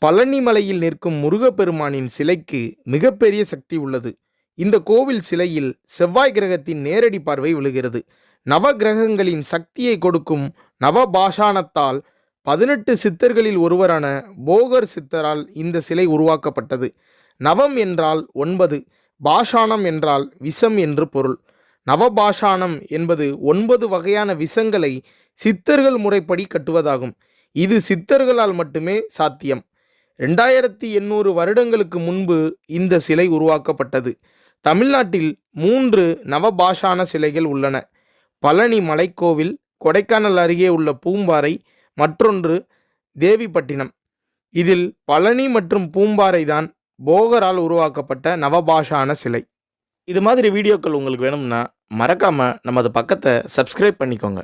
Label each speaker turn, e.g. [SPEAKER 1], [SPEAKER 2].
[SPEAKER 1] பழனி மலையில் நிற்கும் முருகப்பெருமானின் சிலைக்கு மிகப்பெரிய சக்தி உள்ளது. இந்த கோவில் சிலையில் செவ்வாய் கிரகத்தின் நேரடி பார்வை விழுகிறது. நவ கிரகங்களின் சக்தியை கொடுக்கும் நவபாஷாணத்தால் 18 சித்தர்களில் ஒருவரான போகர் சித்தரால் இந்த சிலை உருவாக்கப்பட்டது. நவம் என்றால் 9, பாஷாணம் என்றால் விஷம் என்று பொருள். நவபாஷாணம் என்பது 9 வகையான விஷங்களை சித்தர்கள் முறைப்படி கட்டுவதாகும். இது சித்தர்களால் மட்டுமே சாத்தியம். 2800 வருடங்களுக்கு முன்பு இந்த சிலை உருவாக்கப்பட்டது. தமிழ்நாட்டில் 3 நவபாஷான சிலைகள் உள்ளன. பழனி மலைக்கோவில், கொடைக்கானல் அருகே உள்ள பூம்பாறை, மற்றொன்று தேவிப்பட்டினம். இதில் பழனி மற்றும் பூம்பாறை தான் போகரால் உருவாக்கப்பட்ட நவபாஷான சிலை. இது மாதிரி வீடியோக்கள் உங்களுக்கு வேணும்னா மறக்காம நமது பக்கத்தை சப்ஸ்கிரைப் பண்ணிக்கோங்க.